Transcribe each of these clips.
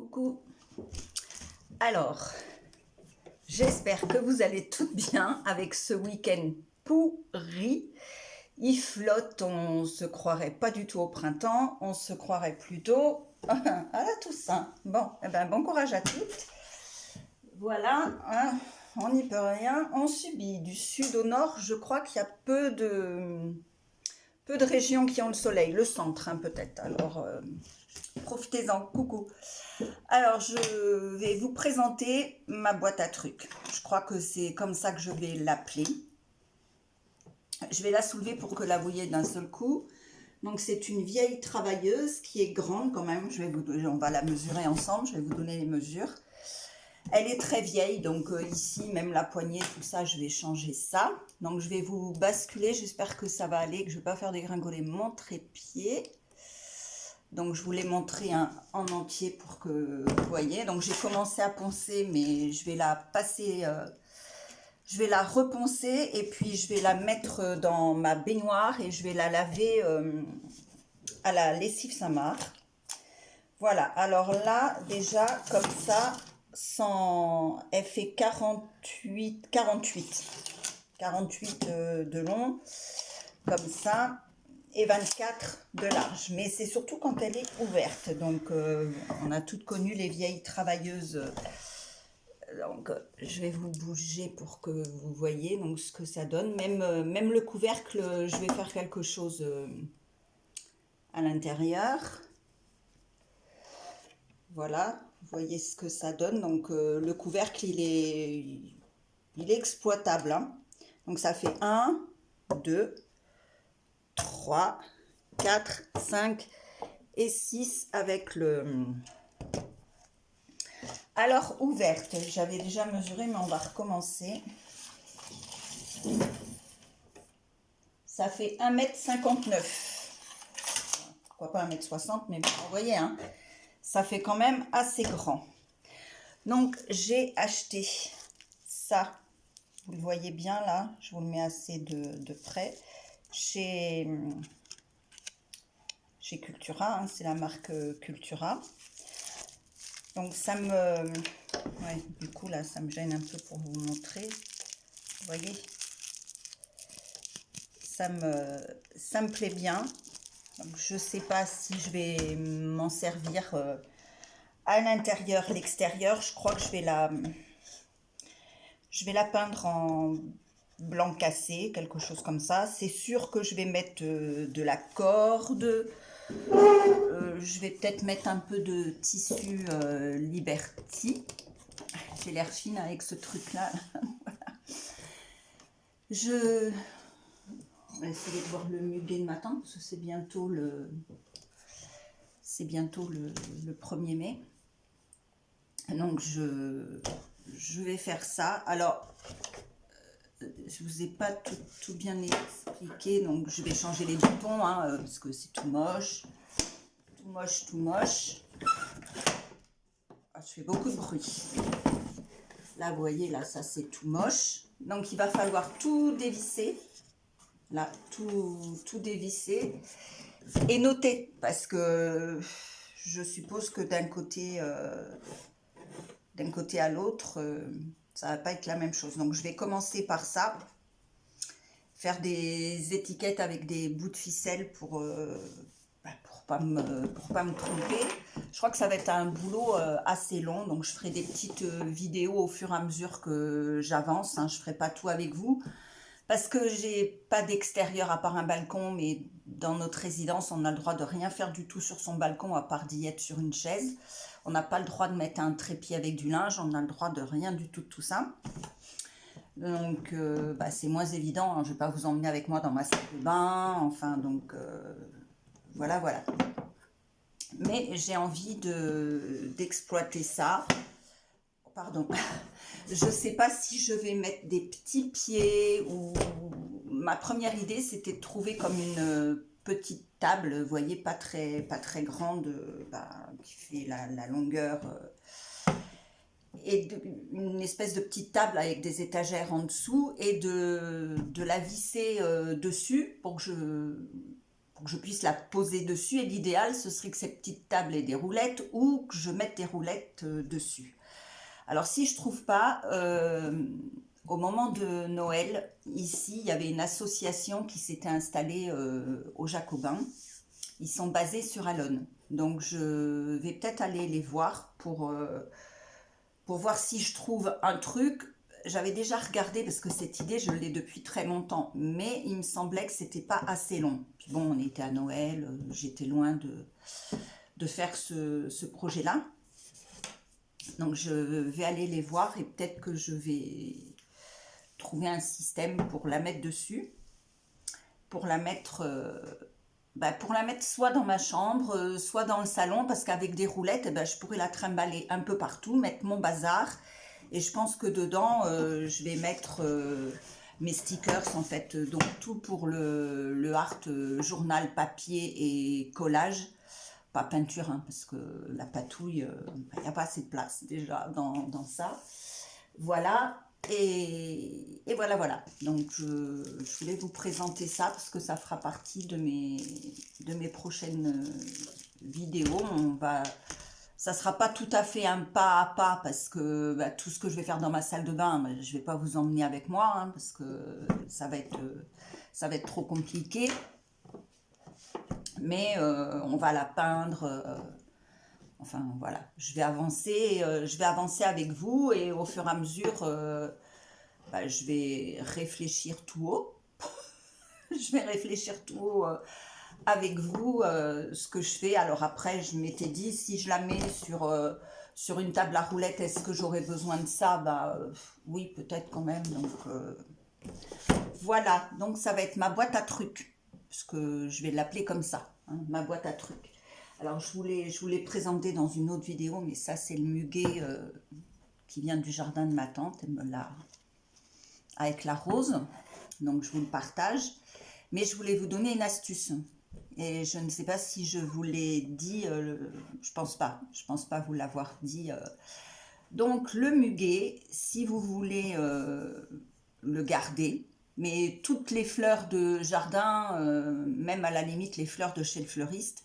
Coucou. Alors, j'espère que vous allez toutes bien avec ce week-end pourri. Il flotte, on se croirait pas du tout au printemps, on se croirait plutôt à la Toussaint. Bon, bon courage à toutes. Voilà, hein, on n'y peut rien. On subit du sud au nord. Je crois qu'il y a peu de régions qui ont le soleil. Le centre, hein, peut-être. Alors, profitez-en. Coucou. Alors, je vais vous présenter ma boîte à trucs. Je crois que c'est comme ça que je vais l'appeler. Je vais la soulever pour que la voyez d'un seul coup. Donc, c'est une vieille travailleuse qui est grande quand même. On va la mesurer ensemble. Je vais vous donner les mesures. Elle est très vieille, donc ici, même la poignée, tout ça, je vais changer ça. Donc, je vais vous basculer. J'espère que ça va aller, que je ne vais pas faire dégringoler mon trépied. Donc, je vous l'ai montré en entier pour que vous voyez. Donc, j'ai commencé à poncer, mais je vais la passer, je vais la reponcer et puis je vais la mettre dans ma baignoire et je vais la laver à la lessive Saint-Marc. Voilà, alors là, déjà, comme ça, elle fait 48 de long, comme ça. Et 24 de large, mais c'est surtout quand elle est ouverte. Donc on a toutes connu les vieilles travailleuses. Donc je vais vous bouger pour que vous voyez donc ce que ça donne. Même le couvercle, je vais faire quelque chose à l'intérieur. Voilà, vous voyez ce que ça donne. Donc le couvercle, il est exploitable, hein. Donc ça fait 1, 2, 3, 4, 5 et 6 avec le... Alors, ouverte, j'avais déjà mesuré, mais on va recommencer. Ça fait 1,59 m. Pourquoi pas 1,60 m, mais bon, vous voyez, hein, ça fait quand même assez grand. Donc, j'ai acheté ça. Vous le voyez bien là, je vous le mets assez de près. Chez Cultura, hein, c'est la marque Cultura. Donc ça me... Ouais, du coup là, ça me gêne un peu pour vous montrer. Vous voyez, ça me plaît bien. Donc je sais pas si je vais m'en servir à l'intérieur, l'extérieur. Je crois que je vais la peindre en blanc cassé, quelque chose comme ça. C'est sûr que je vais mettre de la corde. Je vais peut-être mettre un peu de tissu Liberty. J'ai l'air fine avec ce truc-là. Je vais essayer de voir le muguet de matin, parce que c'est bientôt le 1er mai. Donc, je vais faire ça. Alors, je vous ai pas tout bien expliqué, donc je vais changer les boutons, hein, parce que c'est tout moche. Tout moche. Ah, je fais beaucoup de bruit. Là, vous voyez, là, ça c'est tout moche. Donc, il va falloir tout dévisser. Là, tout dévisser. Et noter, parce que je suppose que d'un côté à l'autre, ça va pas être la même chose. Donc, je vais commencer par ça. Faire des étiquettes avec des bouts de ficelle pour pas me tromper. Je crois que ça va être un boulot assez long, donc je ferai des petites vidéos au fur et à mesure que j'avance, hein. Je ferai pas tout avec vous parce que j'ai pas d'extérieur à part un balcon, mais dans notre résidence on a le droit de rien faire du tout sur son balcon à part d'y être sur une chaise. On n'a pas le droit de mettre un trépied avec du linge, on a le droit de rien du tout de tout ça. Donc c'est moins évident, hein. Je ne vais pas vous emmener avec moi dans ma salle de bain, enfin donc voilà. Mais j'ai envie d'exploiter ça. Pardon. Je ne sais pas si je vais mettre des petits pieds ou... Ma première idée, c'était de trouver comme une petite table, vous voyez, pas très grande, qui fait la longueur... et une espèce de petite table avec des étagères en dessous et de la visser dessus pour pour que je puisse la poser dessus. Et l'idéal, ce serait que cette petite table ait des roulettes ou que je mette des roulettes dessus. Alors, si je ne trouve pas, au moment de Noël, ici, il y avait une association qui s'était installée aux Jacobins. Ils sont basés sur Allonne. Donc, je vais peut-être aller les voir pour voir si je trouve un truc. J'avais déjà regardé parce que cette idée, je l'ai depuis très longtemps, mais il me semblait que c'était pas assez long. Puis bon, on était à Noël, j'étais loin de faire ce projet-là. Donc je vais aller les voir et peut-être que je vais trouver un système pour la mettre dessus, pour la mettre soit dans ma chambre, soit dans le salon, parce qu'avec des roulettes, je pourrais la trimballer un peu partout, mettre mon bazar. Et je pense que dedans, je vais mettre mes stickers, en fait. Donc, tout pour le art, journal, papier et collage. Pas peinture, hein, parce que la patouille, il n'y a pas assez de place déjà dans ça. Voilà. Et voilà. Donc, je voulais vous présenter ça parce que ça fera partie de mes prochaines vidéos. Ça sera pas tout à fait un pas à pas parce que tout ce que je vais faire dans ma salle de bain, je vais pas vous emmener avec moi hein, parce que ça va être trop compliqué. Mais on va la peindre. Enfin voilà, je vais avancer avec vous et au fur et à mesure, je vais réfléchir tout haut. Je vais réfléchir tout haut avec vous ce que je fais. Alors après, je m'étais dit, si je la mets sur une table à roulettes, est-ce que j'aurais besoin de ça? Oui, peut-être quand même. Donc voilà, donc ça va être ma boîte à trucs, parce que je vais l'appeler comme ça, hein, ma boîte à trucs. Alors je vous l'ai présenté dans une autre vidéo, mais ça c'est le muguet qui vient du jardin de ma tante, elle me l'a avec la rose, donc je vous le partage. Mais je voulais vous donner une astuce. Et je ne sais pas si je vous l'ai dit, je pense pas vous l'avoir dit. Donc le muguet, si vous voulez le garder, mais toutes les fleurs de jardin, même à la limite les fleurs de chez le fleuriste,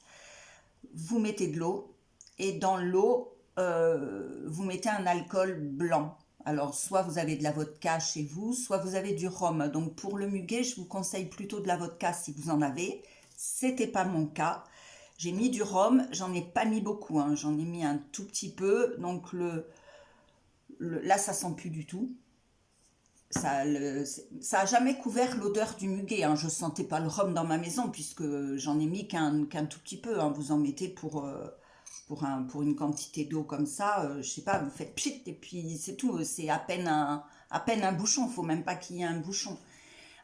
vous mettez de l'eau et dans l'eau, vous mettez un alcool blanc. Alors, soit vous avez de la vodka chez vous, soit vous avez du rhum. Donc, pour le muguet, je vous conseille plutôt de la vodka si vous en avez. C'était pas mon cas. J'ai mis du rhum, j'en ai pas mis beaucoup, hein. J'en ai mis un tout petit peu. Donc, là, ça sent plus du tout. Ça a jamais couvert l'odeur du muguet, hein. Je sentais pas le rhum dans ma maison puisque j'en ai mis qu'un tout petit peu, hein. Vous en mettez pour une quantité d'eau comme ça, je sais pas, vous faites pchit et puis c'est tout, c'est à peine un bouchon, il faut même pas qu'il y ait un bouchon.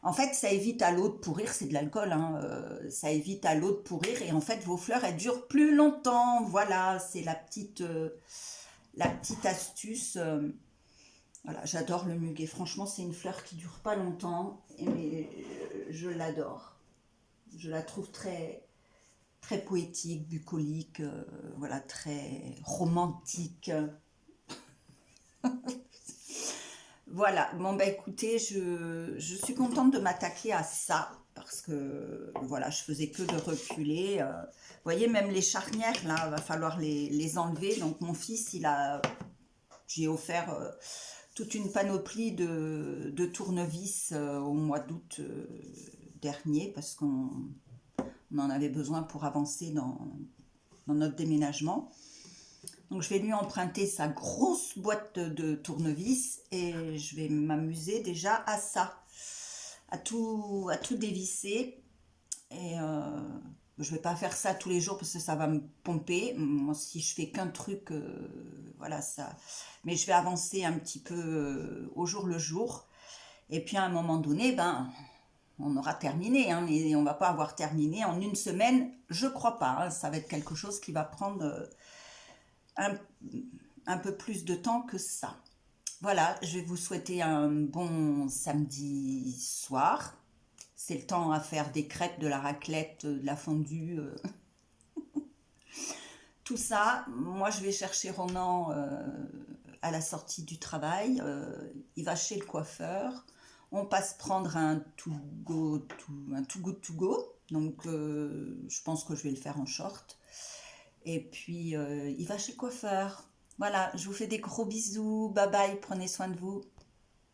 En fait, ça évite à l'eau de pourrir, c'est de l'alcool, hein, ça évite à l'eau de pourrir et en fait vos fleurs elles durent plus longtemps. Voilà, c'est la petite astuce. Voilà, j'adore le muguet. Franchement, c'est une fleur qui dure pas longtemps, mais je l'adore. Je la trouve très très poétique, bucolique, voilà, très romantique. Voilà, bon écoutez, je suis contente de m'attaquer à ça, parce que voilà, je faisais que de reculer. Vous voyez, même les charnières, là, va falloir les enlever. Donc mon fils, j'ai offert toute une panoplie de tournevis au mois d'août dernier, parce qu'on en avait besoin pour avancer dans notre déménagement. Donc je vais lui emprunter sa grosse boîte de tournevis et je vais m'amuser déjà à ça, à tout dévisser. Et je vais pas faire ça tous les jours parce que ça va me pomper. Moi, si je fais qu'un truc, voilà ça. Mais je vais avancer un petit peu au jour le jour. Et puis à un moment donné, on aura terminé, hein, mais on va pas avoir terminé en une semaine, je crois pas, hein. Ça va être quelque chose qui va prendre un peu plus de temps que ça. Voilà, je vais vous souhaiter un bon samedi soir. C'est le temps à faire des crêpes, de la raclette, de la fondue, tout ça. Moi, je vais chercher Ronan à la sortie du travail. Il va chez le coiffeur. On passe prendre un Too Good To Go. Donc, je pense que je vais le faire en short. Et puis, il va chez le coiffeur. Voilà, je vous fais des gros bisous. Bye bye, prenez soin de vous.